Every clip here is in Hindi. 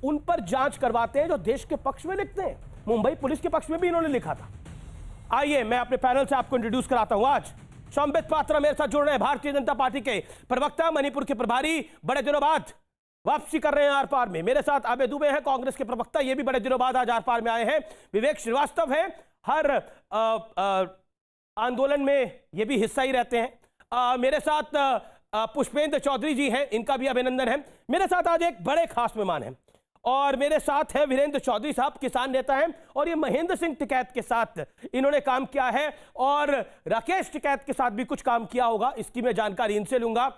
उन पर जांच करवाते हैं जो देश के पक्ष में लिखते हैं। मुंबई पुलिस के पक्ष में भी इन्होंने लिखा था। आइए मैं अपने पैनल से आपको इंट्रोड्यूस कराता हूं। आज संबित पात्रा मेरे साथ जुड़ रहे हैं, भारतीय जनता पार्टी के प्रवक्ता, मणिपुर के प्रभारी, बड़े दिनों बाद वापसी कर रहे हैं आर पार में। मेरे साथ अभय दुबे हैं, कांग्रेस के प्रवक्ता, ये भी बड़े दिनों बाद आज आर पार में आए हैं। विवेक श्रीवास्तव है, हर आंदोलन में ये भी हिस्सा ही रहते हैं। मेरे साथ पुष्पेंद्र चौधरी जी हैं, इनका भी अभिनंदन है। मेरे साथ आज एक बड़े खास मेहमान हैं और मेरे साथ है वीरेंद्र चौधरी साहब, किसान नेता हैं और ये महेंद्र सिंह टिकैत के साथ इन्होंने काम किया है और राकेश टिकैत के साथ भी कुछ काम किया होगा, इसकी मैं जानकारी इनसे लूंगा।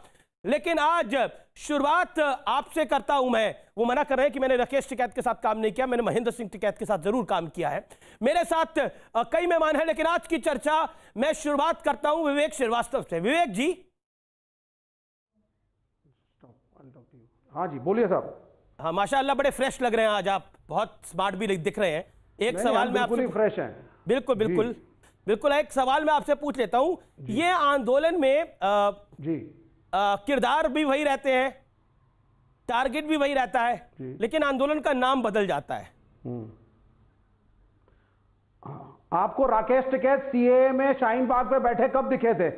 लेकिन आज शुरुआत आपसे करता हूं मैं। वो मना कर रहे हैं कि मैंने राकेश टिकैत के साथ काम नहीं किया, मैंने महेंद्र सिंह टिकैत के साथ जरूर काम किया है। मेरे साथ कई मेहमान हैं, लेकिन आज की चर्चा मैं शुरुआत करता हूं विवेक श्रीवास्तव से। विवेक जी। हाँ जी बोलिए साहब। हाँ माशाअल्लाह, बड़े फ्रेश लग रहे हैं आज, आप बहुत स्मार्ट भी दिख रहे हैं। एक सवाल में आपसे फ्रेश हैं। बिल्कुल बिल्कुल बिल्कुल, एक सवाल मैं आपसे पूछ लेता हूं। ये आंदोलन में किरदार भी वही रहते हैं, टारगेट भी वही रहता है, लेकिन आंदोलन का नाम बदल जाता है। आपको राकेश टिकैत सीएए में शाहीन बाग पे बैठे कब दिखे थे?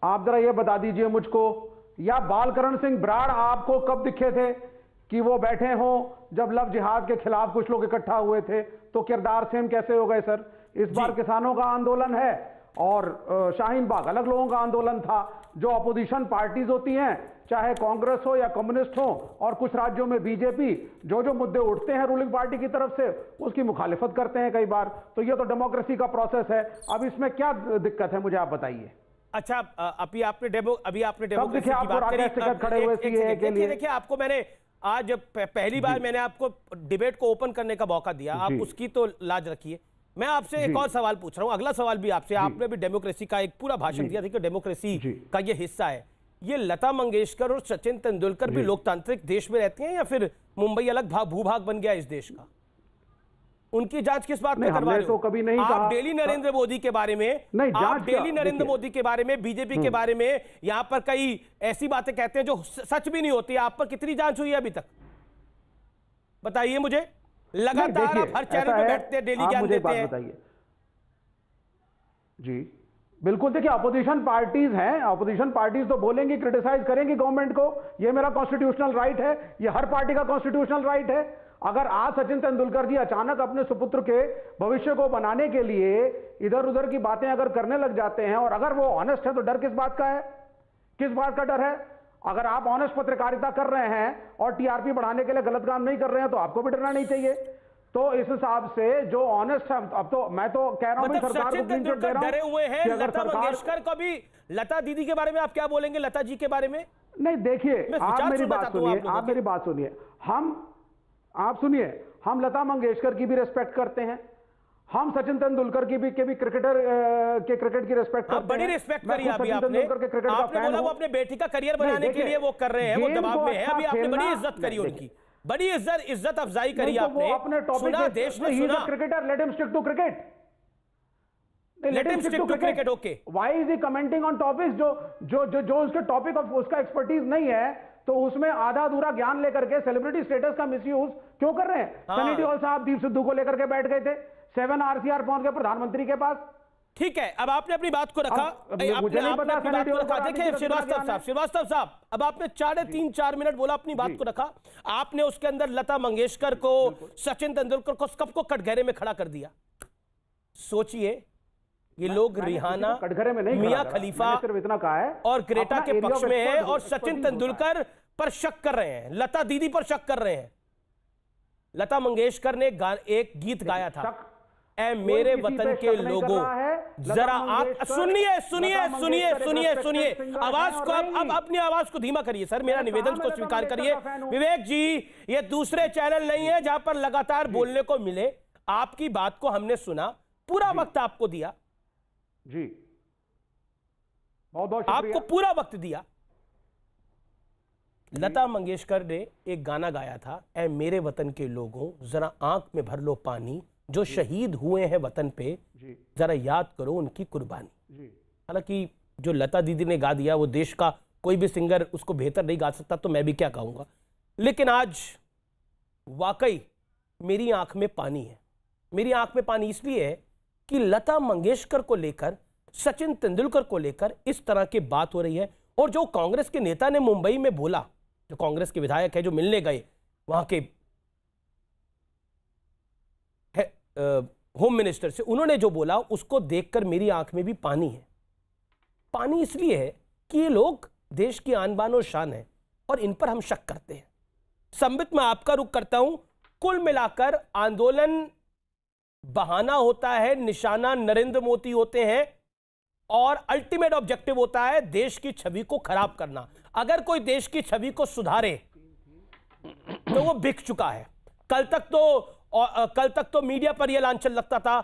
आप जरा ये बता दीजिए मुझको। या बालकरण सिंह बराड़ आपको कब दिखे थे कि वो बैठे हों जब लव जिहाद के खिलाफ कुछ लोग इकट्ठा हुए थे? तो किरदार सेम कैसे हो गए सर? इस बार किसानों का आंदोलन है और शाहीन बाग अलग लोगों का आंदोलन था। जो अपोजिशन पार्टीज होती हैं, चाहे कांग्रेस हो या कम्युनिस्ट हो, और कुछ राज्यों में बीजेपी, जो जो मुद्दे उठते हैं रूलिंग पार्टी की तरफ से उसकी मुखालिफत करते हैं कई बार। तो ये तो डेमोक्रेसी का प्रोसेस है। अब इसमें क्या दिक्कत है मुझे आप बताइए। अच्छा, अभी आपने डेमोक्रेसी की बात करी। देखिए आपको मैंने आज पहली बार मैंने आपको डिबेट को ओपन करने का मौका दिया, आप उसकी तो लाज रखिए। मैं आपसे एक और सवाल पूछ रहा हूं, अगला सवाल भी आपसे। आपने भी डेमोक्रेसी का एक पूरा भाषण दिया था कि डेमोक्रेसी का ये हिस्सा है। ये लता मंगेशकर और सचिन तेंदुलकर भी लोकतांत्रिक देश में रहती हैं या फिर मुंबई अलग भूभाग बन गया इस देश का? उनकी जांच किस बात में करवा रहे हो? तो कभी नहीं कहा। आप डेली नरेंद्र मोदी के बारे में, आप डेली नरेंद्र मोदी के बारे में, बीजेपी के बारे में यहां पर कई ऐसी बातें कहते हैं जो सच भी नहीं होती। आप पर कितनी जांच हुई है अभी तक, बताइए मुझे। लगातार आप हर चैनल पे बैठते हैं, डेली ज्ञान देते हैं। बताइए जी। बिल्कुल, देखिए अपोजिशन पार्टीज हैं, अपोजिशन पार्टीज तो बोलेंगी, क्रिटिसाइज करेंगी गवर्नमेंट को, ये मेरा कॉन्स्टिट्यूशनल राइट है, ये हर पार्टी का कॉन्स्टिट्यूशनल राइट है। अगर आज सचिन तेंदुलकर जी अचानक अपने सुपुत्र के भविष्य को बनाने के लिए इधर उधर की बातें अगर करने लग जाते हैं, और अगर वो ऑनेस्ट है, तो डर किस बात का है? किस बात का डर है? अगर आप ऑनेस्ट पत्रकारिता कर रहे हैं और टीआरपी बढ़ाने के लिए गलत काम नहीं कर रहे हैं, तो आपको भी डरना नहीं चाहिए। तो इस हिसाब से जो ऑनेस्ट है, अब तो मैं तो कह रहा हूं मतलब सरकार को क्लीन चिट दे रहा हूं। डरे हुए हैं लता मंगेशकर को भी। लता दीदी के बारे में आप क्या बोलेंगे, लता जी के बारे में? नहीं देखिए, आप मेरी बात सुनिए, आप मेरी बात सुनिए। आप सुनिए, हम लता मंगेशकर की भी रिस्पेक्ट करते हैं, हम सचिन तेंदुलकर की भी क्रिकेटर के क्रिकेट की रिस्पेक्ट करते हैं। बड़ी रिस्पेक्ट करी अभी आपने बोला वो अपने बेटी का करियर बनाने के लिए वो कर रहे हैं, वो दबाव में है। अभी आपने बड़ी इज्जत करी उनकी, बड़ी इज्जत अफजाई करी आपने। अपने टॉपिक देश में सुना cricketer, let him stick to cricket. Let him stick to cricket, okay. Why is he commenting on topics जो उसके टॉपिक ऑफ उसका एक्सपर्टीज नहीं है? तो उसमें आधा अधूरा ज्ञान लेकर के सेलिब्रिटी स्टेटस का मिसयूज क्यों कर रहे हैं? सनी देओल साहब दीप सिद्धू को लेकर के बैठ गए थे, 7 आरसीआर पहुंच गए प्रधानमंत्री के पास। ठीक है, अब आपने अपनी बात को रखा। मुझे नहीं पता। देखिए श्रीवास्तव साहब, अब आपने 3.5-4 मिनट बोला, अपनी बात को रखा। आपने उसके अंदर लता मंगेशकर को, सचिन तेंदुलकर को, सबको कटघरे में खड़ा कर दिया। सोचिए, ये लोग रिहाना, मियां खलीफा सिर्फ इतना कहा है और ग्रेटा के पक्ष में है और सचिन तेंदुलकर पर शक कर रहे हैं, लता दीदी पर शक कर रहे हैं। लता मंगेशकर ने एक गीत गाया था, ऐ मेरे वतन के लोगों, जरा आप सुनिए आवाज को, अब अपनी आवाज को धीमा करिए सर, मेरा निवेदन को स्वीकार करिए। विवेक जी, ये दूसरे चैनल नहीं है जहां पर लगातार बोलने को मिले। आपकी बात को हमने सुना, पूरा वक्त आपको दिया जी, बहुत बहुत आपको पूरा वक्त दिया। लता मंगेशकर ने एक गाना गाया था, ऐ मेरे वतन के लोगों, जरा आंख में भर लो पानी, जो शहीद हुए हैं वतन पे, जरा याद करो उनकी कुर्बानी। हालांकि जो लता दीदी ने गा दिया, वो देश का कोई भी सिंगर उसको बेहतर नहीं गा सकता, तो मैं भी क्या कहूंगा। लेकिन आज वाकई मेरी आंख में पानी है। मेरी आंख में पानी इसलिए है कि लता मंगेशकर को लेकर, सचिन तेंदुलकर को लेकर इस तरह की बात हो रही है। और जो कांग्रेस के नेता ने मुंबई में बोला, जो कांग्रेस के विधायक है, जो मिलने गए वहां के होम मिनिस्टर से, उन्होंने जो बोला उसको देखकर मेरी आंख में भी पानी है। पानी इसलिए है कि ये लोग देश की आन बान और शान है और इन पर हम शक करते हैं। संबित, मैं आपका रुख करता हूं। कुल मिलाकर आंदोलन बहाना होता है, निशाना नरेंद्र मोदी होते हैं और अल्टीमेट ऑब्जेक्टिव होता है देश की छवि को खराब करना। अगर कोई देश की छवि को सुधारे तो वो बिक चुका है। कल तक तो मीडिया पर यह लांछन लगता था